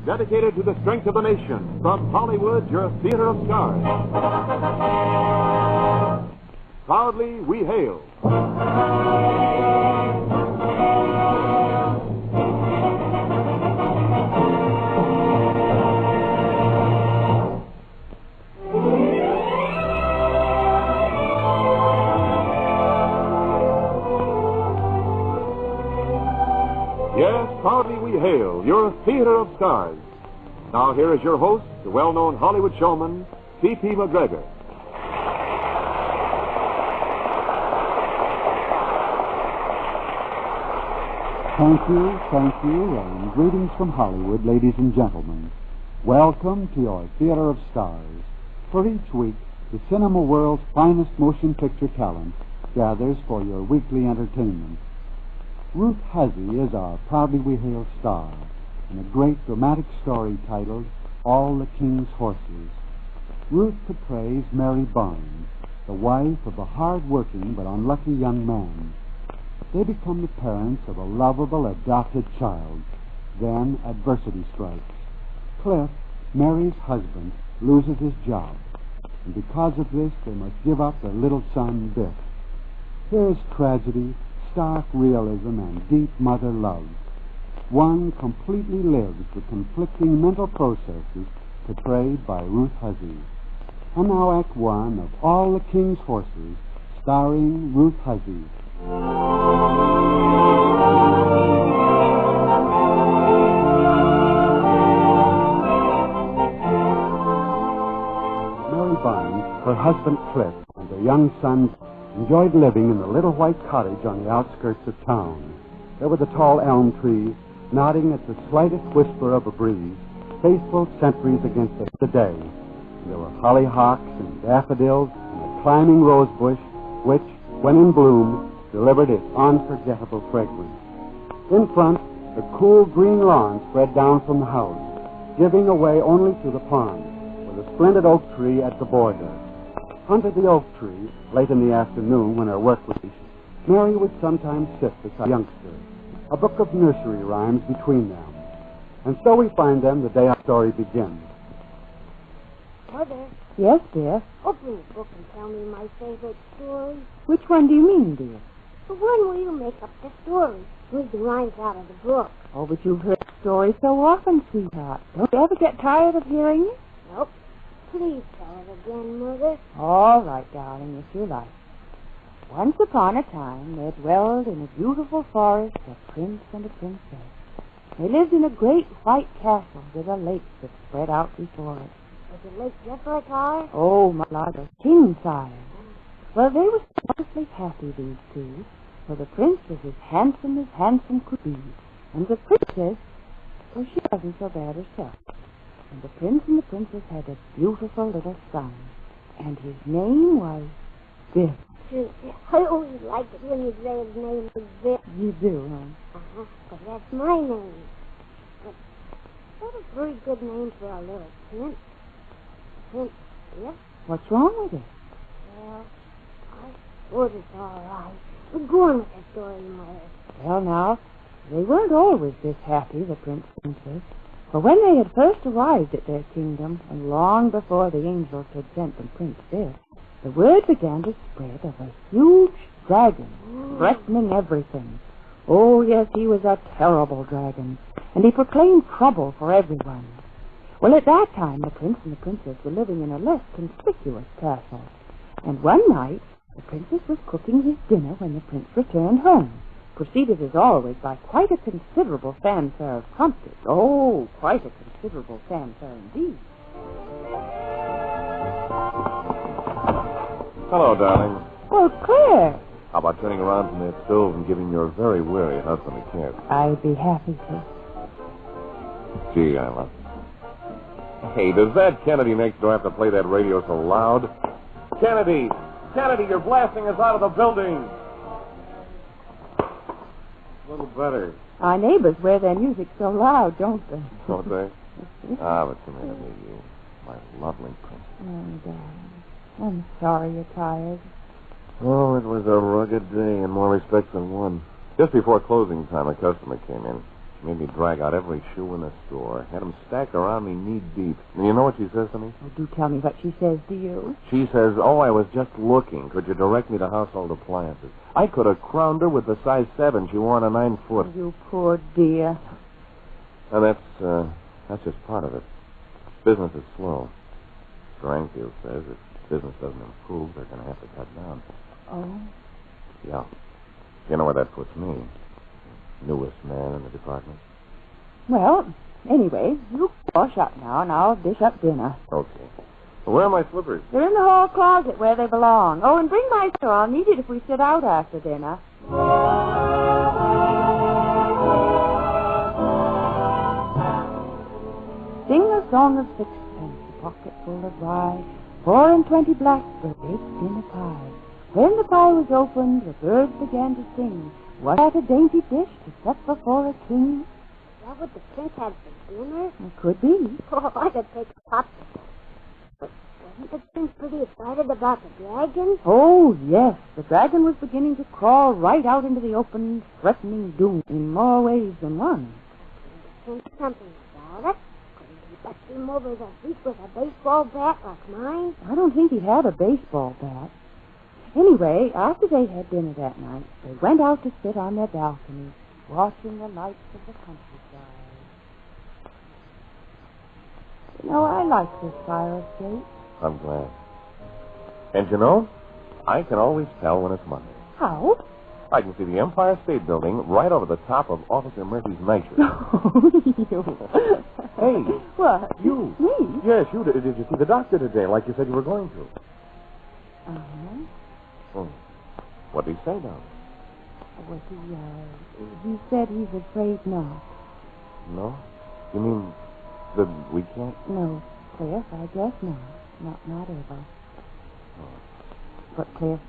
dedicated to the strength of the nation. From Hollywood, your theater of stars. Proudly we hail. Yes, proudly we hail your theater of stars. Now here is your host, the well-known Hollywood showman, C.P. McGregor. Thank you, and greetings from Hollywood, ladies and gentlemen. Welcome to your Theater of Stars. For each week, the cinema world's finest motion picture talent gathers for your weekly entertainment. Ruth Huzzy is our Proudly We Hail star in a great dramatic story titled All the King's Horses. Ruth portrays Mary Barnes, the wife of a hard-working but unlucky young man. They become the parents of a lovable adopted child. Then adversity strikes. Cliff, Mary's husband, loses his job, and because of this they must give up their little son, Biff. Here's tragedy, stark realism, and deep mother love. One completely lives the conflicting mental processes portrayed by Ruth Huzzy. And now Act One of All the King's Horses, starring Ruth Huzzy. Mary Barnes, her husband Cliff, and their young son enjoyed living in the little white cottage on the outskirts of town. There were the tall elm trees, nodding at the slightest whisper of a breeze, faithful sentries against the day. And there were hollyhocks and daffodils and a climbing rose bush, which, when in bloom, delivered its unforgettable fragrance. In front, the cool green lawn spread down from the house, giving away only to the pond, with a splendid oak tree at the border. Under the oak tree, late in the afternoon when her work was finished, Mary would sometimes sit beside a youngster, a book of nursery rhymes between them. And so we find them the day our story begins. Mother. Yes, dear? Open the book and tell me my favorite story. Which one do you mean, dear? The one where you make up the story. Read the lines out of the book. Oh, but you've heard stories so often, sweetheart. Don't you ever get tired of hearing it? Nope. Please tell it again, Mother. All right, darling, if you like. Once upon a time, there dwelled in a beautiful forest a prince and a princess. They lived in a great white castle with a lake that spread out before it. Was the lake just like ours? Oh, my Lord, a king sire. Well, they were wonderfully happy, these two, for the prince was as handsome could be. And the princess, well, she wasn't so bad herself. And the prince and the princess had a beautiful little son. And his name was Biff. I always like it when you say his name is Biff. You do, huh? Uh-huh, because that's my name. But that's a very good name for a little prince. Prince Biff? What's wrong with it? Well, I suppose it's all right. But go on with the story, Mother. Well, now, they weren't always this happy, the prince and princess. For when they had first arrived at their kingdom, and long before the angels had sent them Prince Biff, the word began to spread of a huge dragon, threatening everything. Oh, yes, he was a terrible dragon, and he proclaimed trouble for everyone. Well, at that time, the prince and the princess were living in a less conspicuous castle. And one night, the princess was cooking his dinner when the prince returned home, preceded as always by quite a considerable fanfare of trumpets. Oh, quite a considerable fanfare indeed. Hello, darling. Oh, Claire. How about turning around from that stove and giving your very weary husband a kiss? I'd be happy to. Gee, Isla. Hey, does that Kennedy next door have to play that radio so loud? Kennedy! Kennedy, you're blasting us out of the building! A little better. Our neighbors wear their music so loud, don't they? Don't they? But come here to me, you. My lovely princess. Oh, darling. I'm sorry you're tired. Oh, it was a rugged day in more respects than one. Just before closing time, a customer came in. She made me drag out every shoe in the store. Had them stacked around me knee-deep. And you know what she says to me? Oh, do tell me what she says to you. She says, oh, I was just looking. Could you direct me to household appliances? I could have crowned her with the size 7 she wore on a 9-foot. Oh, you poor dear. And that's just part of it. Business is slow. Strangfield says if business doesn't improve, they're going to have to cut down. Oh? Yeah. You know where that puts me? Newest man in the department. Well, anyway, you wash up now, and I'll dish up dinner. Okay. Well, where are my slippers? They're in the hall closet where they belong. Oh, and bring my store. I'll need it if we sit out after dinner. Sing a song of sixpence, a pocket full of rye, 4 and 20 blackbirds baked in a pie. When the pie was opened, the birds began to sing. Was that a dainty dish to set before a king? Is that what the prince had for dinner? It could be. Oh, I could take a popsicle. But wasn't the prince pretty excited about the dragon? Oh, yes. The dragon was beginning to crawl right out into the open, threatening doom in more ways than one. Couldn't the prince something about it? Couldn't he bust him over the feet with a baseball bat like mine? I don't think he had a baseball bat. Anyway, after they had dinner that night, they went out to sit on their balcony, watching the lights of the countryside. You know, I like this fire escape. I'm glad. And you know, I can always tell when it's Monday. How? I can see the Empire State Building right over the top of Officer Murphy's night shirt. Oh, you. Hey. What? You. Me? Yes, you. Did you see the doctor today like you said you were going to? Uh-huh. Oh. What did he say now? Was he said he's afraid not. No? You mean that we can't? No, Cliff, I guess not. Not ever. Oh. But, Cliff,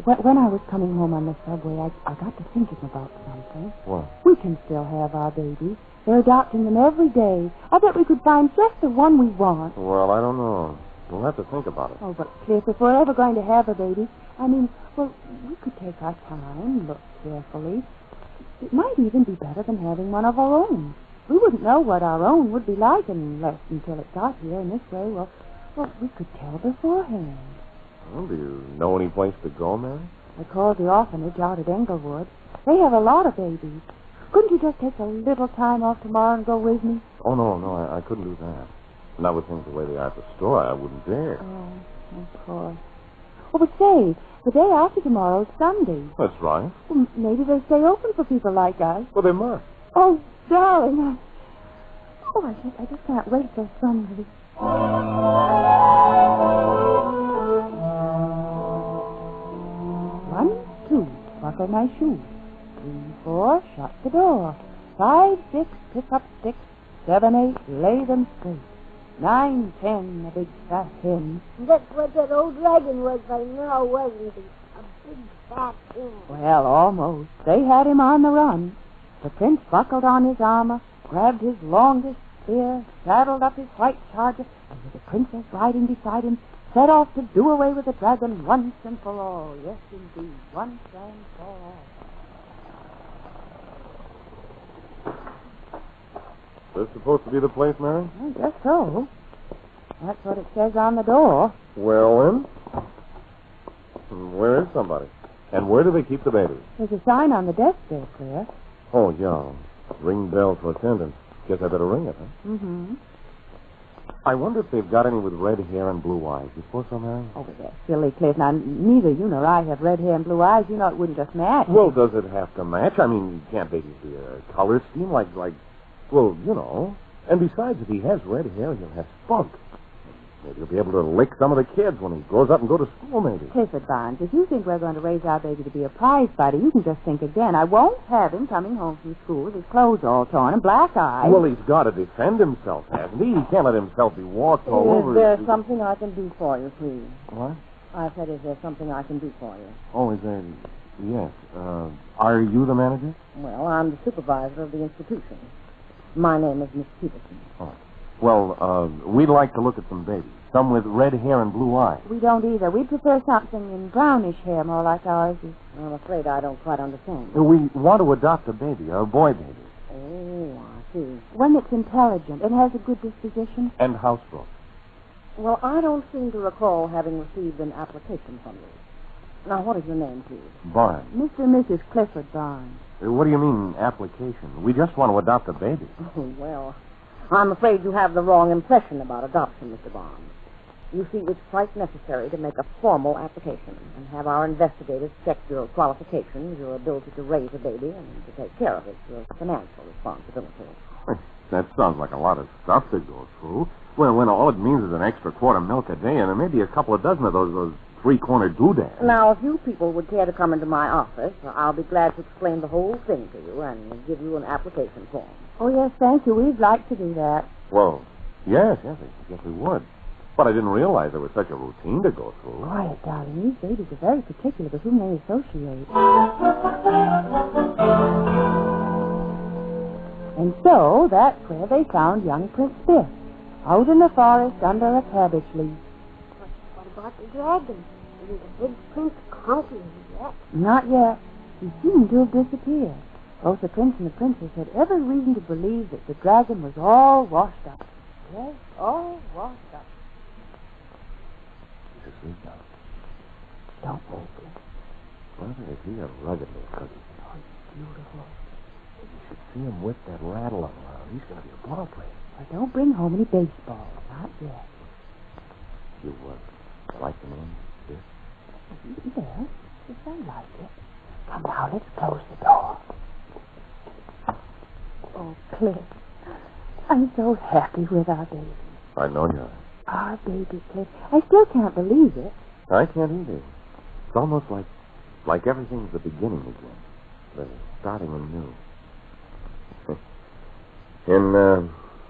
when I was coming home on the subway, I got to thinking about something. What? We can still have our babies. They're adopting them every day. I bet we could find just the one we want. Well, I don't know. We'll have to think about it. Oh, but, Cliff, if we're ever going to have a baby, well, we could take our time, look carefully. It might even be better than having one of our own. We wouldn't know what our own would be like until it got here. In this way, well, we could tell beforehand. Well, do you know any place to go, Mary? I called the orphanage out at Englewood. They have a lot of babies. Couldn't you just take a little time off tomorrow and go with me? Oh, no, I couldn't do that. Not with things the way they are at the store. I wouldn't dare. Oh, of course. Oh, but say, the day after tomorrow's Sunday. That's right. Well, maybe they stay open for people like us. Well, they must. Oh, darling, I just can't wait till Sunday. 1, 2, buckle my shoes. 3, 4, shut the door. 5, 6, pick up sticks. 7, 8, lay them straight. 9, 10, a big fat hen. That's what that old dragon was by now, wasn't he? A big fat hen. Well, almost. They had him on the run. The prince buckled on his armor, grabbed his longest spear, saddled up his white charger, and with the princess riding beside him, set off to do away with the dragon once and for all. Yes, indeed, once and for all. This supposed to be the place, Mary? I guess so. That's what it says on the door. Well, then, where is somebody? And where do they keep the babies? There's a sign on the desk there, Claire. Oh, yeah. Ring bell for attendance. Guess I better ring it, huh? Mm-hmm. I wonder if they've got any with red hair and blue eyes. You suppose so, Mary? Oh, that's silly, Cliff. Now, neither you nor I have red hair and blue eyes. You know it wouldn't just match. Well, does it have to match? I mean, can't babies be a color scheme like, well, you know. And besides, if he has red hair, he'll have spunk. Maybe he'll be able to lick some of the kids when he grows up and go to school, maybe. Clifford Barnes, if you think we're going to raise our baby to be a prize fighter, you can just think again. I won't have him coming home from school with his clothes all torn and black eyes. Well, he's got to defend himself, hasn't he? He can't let himself be walked all over. Is there something I can do for you, please? What? I said, is there something I can do for you? Oh, is there... Yes. Are you the manager? Well, I'm the supervisor of the institution. My name is Miss Peterson. Oh. Well, we'd like to look at some babies. Some with red hair and blue eyes. We don't either. We prefer something in brownish hair, more like ours is. I'm afraid I don't quite understand. We want to adopt a baby, a boy baby. Oh, see. One that's intelligent and has a good disposition. And housebroken. Well, I don't seem to recall having received an application from you. Now, what is your name, please? Barnes. Mr. and Mrs. Clifford Barnes. What do you mean, application? We just want to adopt a baby. Oh, well, I'm afraid you have the wrong impression about adoption, Mr. Barnes. You see, it's quite necessary to make a formal application and have our investigators check your qualifications, your ability to raise a baby, and to take care of it, your financial responsibility. That sounds like a lot of stuff to go through. Well, when all it means is an extra quart of milk a day and maybe a couple of dozen of those three-cornered doodads. Now, if you people would care to come into my office, I'll be glad to explain the whole thing to you and give you an application form. Oh, yes, thank you. We'd like to do that. Well, yes, we would. But I didn't realize there was such a routine to go through. Quiet, darling. These babies are very particular with whom they associate. And so that's where they found young Prince Biff, out in the forest under a cabbage leaf. What about the dragon? Isn't the big prince conquered yet? Not yet. He seemed to have disappeared. Both the prince and the princess had every reason to believe that the dragon was all washed up. Yes, all washed up. He's asleep now. Don't move him. Well, is he a rugged little cookie? Oh, he's beautiful. You should see him whip that rattle around. He's going to be a ball player. But don't bring home any baseballs. Not yet. You like the name, Biff? Yes, yes, I like it. Come now, let's close the door. Oh, Cliff, I'm so happy with our baby. I know you are. Our baby, Cliff. I still can't believe it. I can't either. It's almost like everything's the beginning again. The starting anew.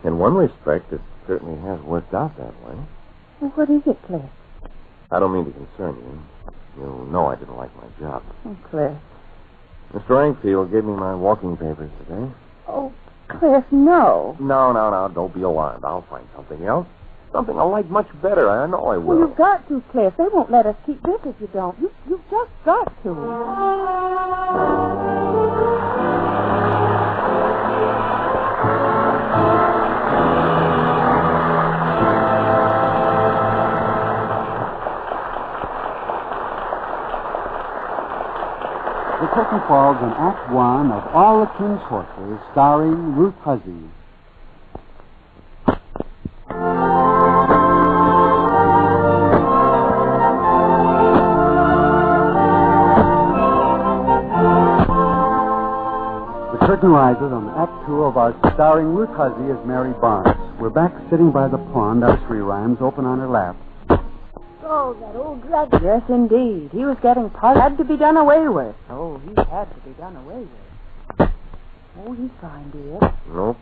In one respect, it certainly has worked out that way. Well, what is it, Cliff? I don't mean to concern you. You know I didn't like my job. Oh, Cliff. Mr. Angfield gave me my walking papers today. Oh, Cliff, no. No. Don't be alarmed. I'll find something else. Something I like much better. I know I will. Well, you've got to, Cliff. They won't let us keep this if you don't. You've just got to. The curtain falls on Act One of All the King's Horses, starring Ruth Huzzy. The curtain rises on Act Two of our starring Ruth Huzzy as Mary Barnes. We're back sitting by the pond, nursery rhymes open on her lap. Oh, that old dragon. Yes, indeed. He was getting had to be done away with. Oh, he had to be done away with. Oh, he's fine, dear. Nope.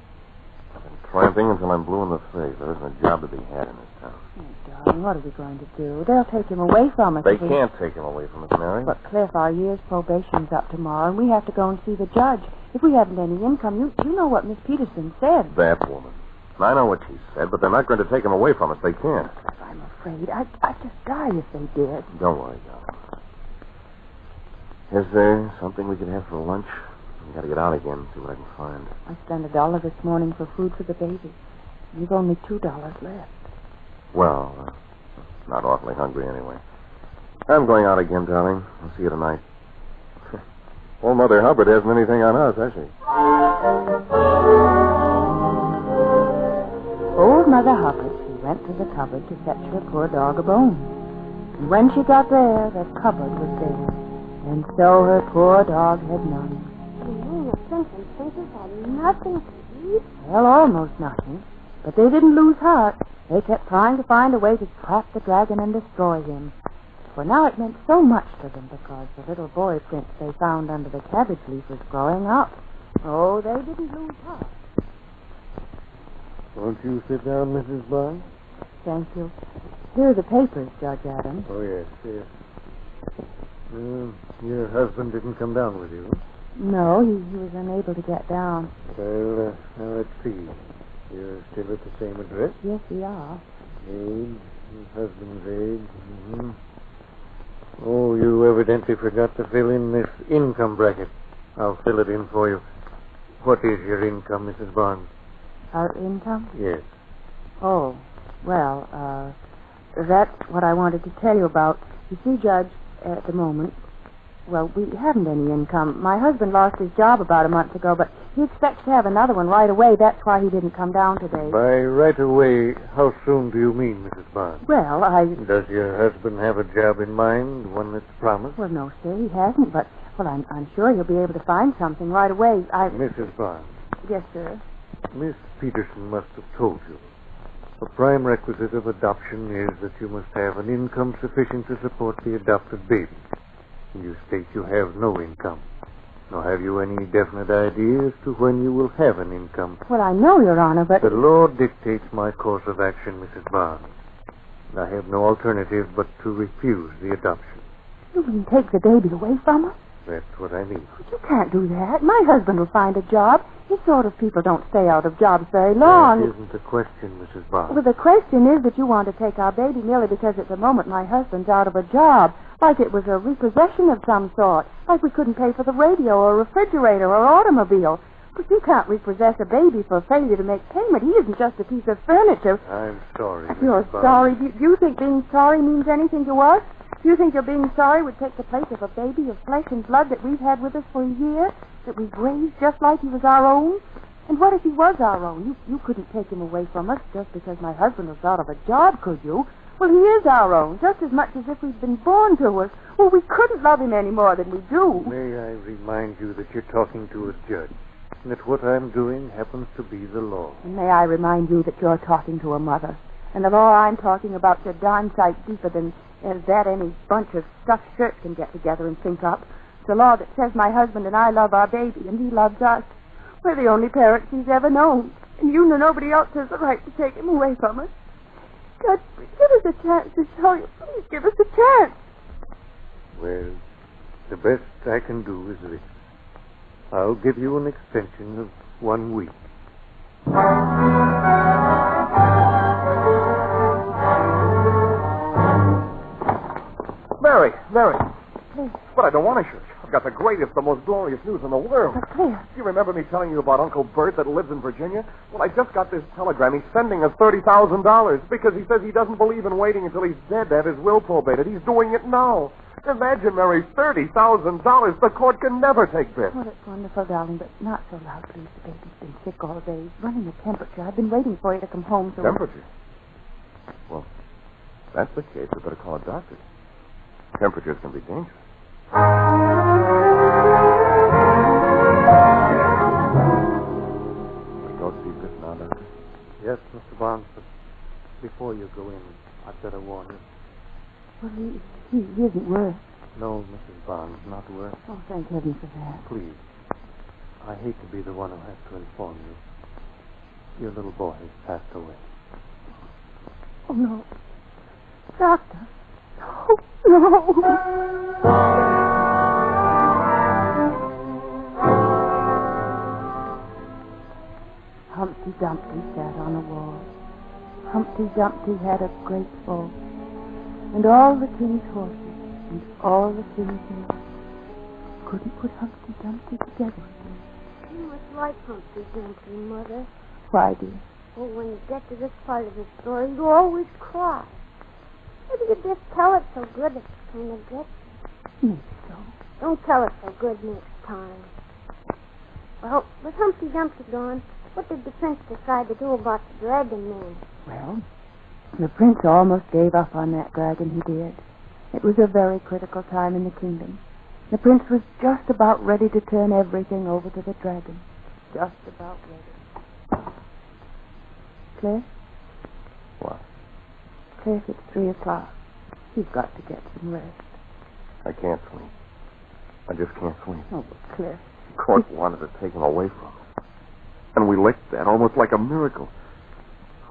I've been tramping until I'm blue in the face. There isn't a job to be had in this town. Oh, darling, what are we going to do? They'll take him away from us. They can't take him away from us, Mary. But, Cliff, our year's probation's up tomorrow, and we have to go and see the judge. If we haven't any income, you know what Miss Peterson said. That woman. I know what she said, but they're not going to take him away from us. They can't. Cliff, I'm afraid. I'd just die if they did. Don't worry, darling. Is there something we could have for lunch? I've got to get out again and see what I can find. I spent $1 this morning for food for the baby. You've only $2 left. Well, not awfully hungry anyway. I'm going out again, darling. I'll see you tonight. Old Mother Hubbard hasn't anything on us, has she? Old Mother Hubbard, she went to the cupboard to fetch her poor dog a bone. And when she got there, the cupboard was there. And so her poor dog had none. The prince and princess had nothing to eat. Well, almost nothing. But they didn't lose heart. They kept trying to find a way to trap the dragon and destroy him. For now it meant so much to them because the little boy prince they found under the cabbage leaf was growing up. Oh, they didn't lose heart. Won't you sit down, Mrs. Barnes? Thank you. Here are the papers, Judge Adams. Oh, yes. Your husband didn't come down with you? No, he was unable to get down. Well, now let's see. You're still at the same address? Yes, we are. Age, your husband's age. Mm-hmm. Oh, you evidently forgot to fill in this income bracket. I'll fill it in for you. What is your income, Mrs. Barnes? Our income? Yes. Oh, well, that's what I wanted to tell you about. You see, Judge, at the moment, well, we haven't any income. My husband lost his job about a month ago, but he expects to have another one right away. That's why he didn't come down today. By right away, how soon do you mean, Mrs. Barnes? Well, Does your husband have a job in mind, one that's promised? Well, no, sir, he hasn't, but, well, I'm sure he'll be able to find something right away. Mrs. Barnes, Yes, sir. Miss Peterson must have told you. The prime requisite of adoption is that you must have an income sufficient to support the adopted baby. You state you have no income. Now, have you any definite idea as to when you will have an income? Well, I know, Your Honor, but... The law dictates my course of action, Mrs. Barnes. I have no alternative but to refuse the adoption. You mean take the baby away from us? That's what I mean. But you can't do that. My husband will find a job. His sort of people don't stay out of jobs very long. That isn't the question, Mrs. Barnes. Well, the question is that you want to take our baby merely because at the moment my husband's out of a job. Like it was a repossession of some sort. Like we couldn't pay for the radio or refrigerator or automobile. But you can't repossess a baby for failure to make payment. He isn't just a piece of furniture. I'm sorry, Mrs. You're Barnes. sorry. Do you think being sorry means anything to us? Do you think your being sorry would take the place of a baby of flesh and blood that we've had with us for a year? That we've raised just like he was our own? And what if he was our own? You couldn't take him away from us just because my husband was out of a job, could you? Well, he is our own, just as much as if he'd been born to us. Well, we couldn't love him any more than we do. May I remind you that you're talking to a judge, and that what I'm doing happens to be the law. And may I remind you that you're talking to a mother, and the law I'm talking about's a darn sight deeper than that any bunch of stuffed shirts can get together and think up. It's a law that says my husband and I love our baby, and he loves us. We're the only parents he's ever known, and you know nobody else has the right to take him away from us. God, give us a chance to show you. Please give us a chance. Well, the best I can do is this. I'll give you an extension of 1 week. Mary. But I don't want to shoot. I've got the greatest, the most glorious news in the world. But Claire. You remember me telling you about Uncle Bert that lives in Virginia? Well, I just got this telegram. He's sending us $30,000 because he says he doesn't believe in waiting until he's dead to have his will probated. He's doing it now. Imagine, Mary, $30,000. The court can never take this. Oh, that's wonderful, darling, but not so loud, please. The baby's been sick all day. Running a temperature. I've been waiting for you to come home. So Temperature? Well, if that's the case, we better call a doctor. Temperatures can be dangerous. We go see this now, Doctor? Yes, Mr. Barnes, but before you go in, I'd better warn you. Well, he isn't worse. No, Mrs. Barnes, not worse. Oh, thank heaven for that. Please. I hate to be the one who has to inform you. Your little boy has passed away. Oh, no. Doctor. Oh, no. Humpty Dumpty sat on a wall. Humpty Dumpty had a great fall. And all the king's horses and all the king's men couldn't put Humpty Dumpty together again. You must like Humpty Dumpty, Mother. Why, dear? Well, when you get to this part of the story, you always cry. Maybe you just tell it so good it's kind of good. Maybe so. Don't tell it so good next time. Well, with Humpty Dumpty gone, what did the prince decide to do about the dragon man? Well, the prince almost gave up on that dragon, he did. It was a very critical time in the kingdom. The prince was just about ready to turn everything over to the dragon. Just about ready. Cliff? What? Cliff, it's 3 o'clock. You've got to get some rest. I can't sleep. I just can't sleep. Oh, but Cliff. The court wanted to take him away from us. And we licked that almost like a miracle.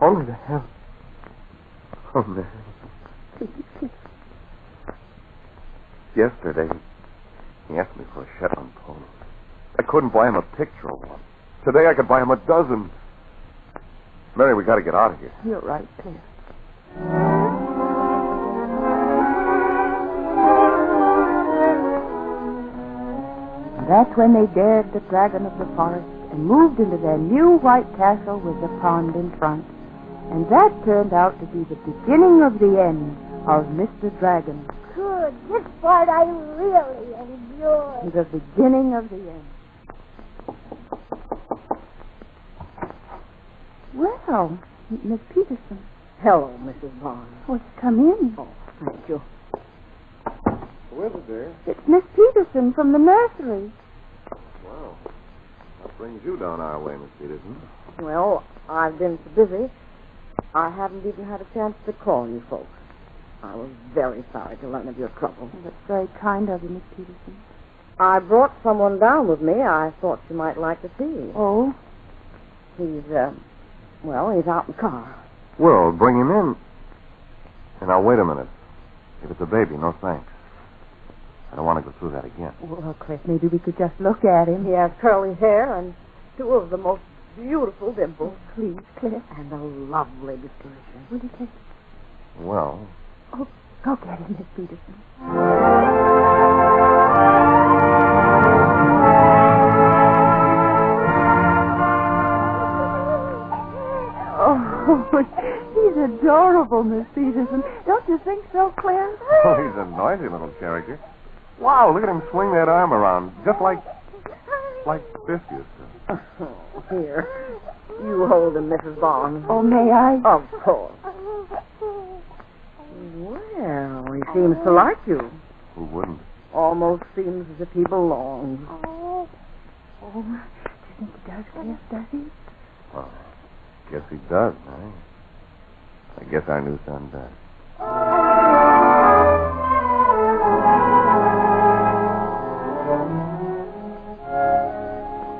Only to have... Oh, Mary. Please. Yesterday, he asked me for a Shetland pony. I couldn't buy him a picture of one. Today I could buy him a dozen. Mary, we got to get out of here. You're right, Cliff. That's when they dared the dragon of the forest and moved into their new white castle with the pond in front. And that turned out to be the beginning of the end of Mr. Dragon. Good. This part I really enjoy. The beginning of the end. Well, Miss Peterson. Hello, Mrs. Bond. Oh, come in. Oh, thank you. Who is it, dear? It's Miss Peterson from the nursery. Well, what brings you down our way, Miss Peterson? Well, I've been so busy, I haven't even had a chance to call you folks. I was very sorry to learn of your trouble. Oh, that's very kind of you, Miss Peterson. I brought someone down with me I thought you might like to see. Oh? He's out in the car. Well, bring him in. And now, wait a minute. If it's a baby, no thanks. I don't want to go through that again. Well, Cliff, maybe we could just look at him. He has curly hair and two of the most beautiful dimples. Oh, please, Cliff. And a lovely disposition. Will you take... Well, Oh, go get him, Miss Peterson. Oh, he's adorable, Miss Peterson. Don't you think so, Clint? oh, he's a noisy little character. Wow, look at him swing that arm around, just like Biff used to. Oh, here. You hold him, Mrs. Bond. Oh, may I? Of course. Well, he seems to like you. Who wouldn't? Almost seems as if he belongs. Oh, do you think he does, Cliff, does he? Well, guess he does, eh? I guess our new son does.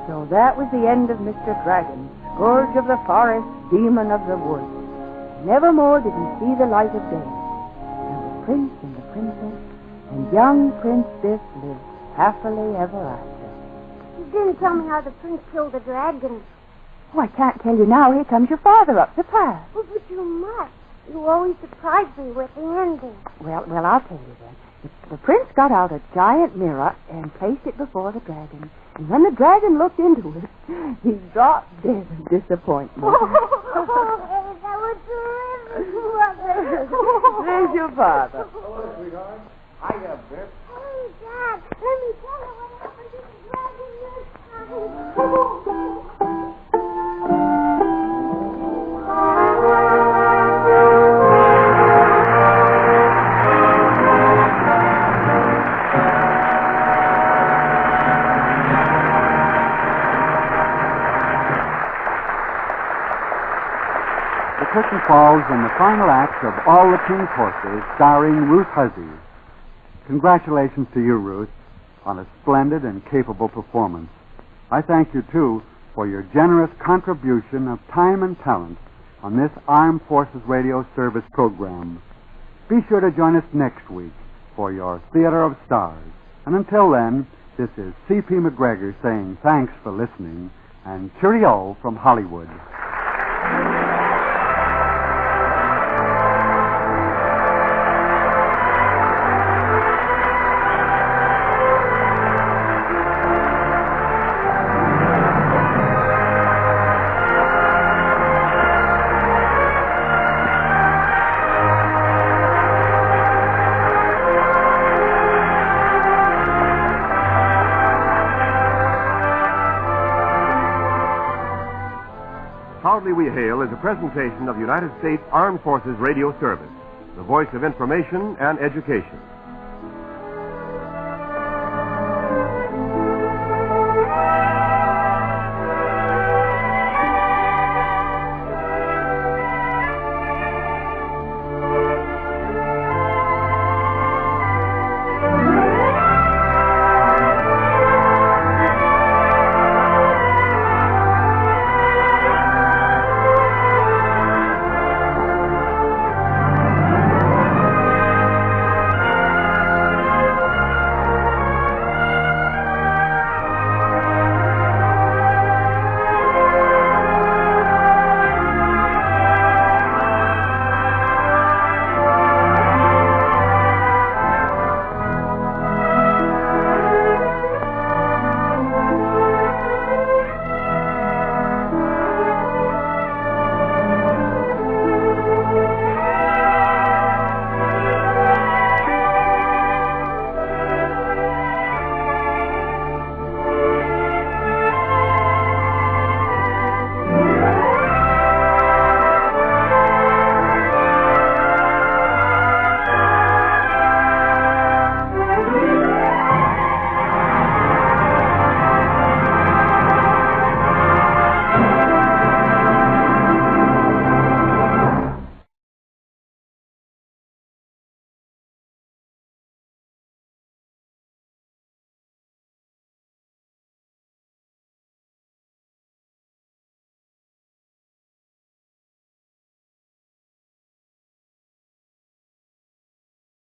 So that was the end of Mr. Dragon, scourge of the forest, demon of the woods. Nevermore did he see the light of day. And the prince and the princess and young Prince Biff lived happily ever after. You didn't tell me how the prince killed the dragon. Oh, I can't tell you now. Here comes your father up the path. Oh, but you must. You always surprise me with the ending. Well, I'll tell you then. The prince got out a giant mirror and placed it before the dragon. And when the dragon looked into it, he dropped dead of disappointment. Oh, that was terrific, Mother. There's your father. Hello, sweetheart. Hiya, Biff. Hey, Dad, let me tell you what happened to the dragon this time. The curtain falls on the final act of All the King's Horses, starring Ruth Huzzy. Congratulations to you, Ruth, on a splendid and capable performance. I thank you, too, for your generous contribution of time and talent on this Armed Forces Radio Service program. Be sure to join us next week for your Theater of Stars. And until then, this is C.P. McGregor saying thanks for listening and cheerio from Hollywood. Proudly We Hail is a presentation of United States Armed Forces Radio Service, the voice of information and education.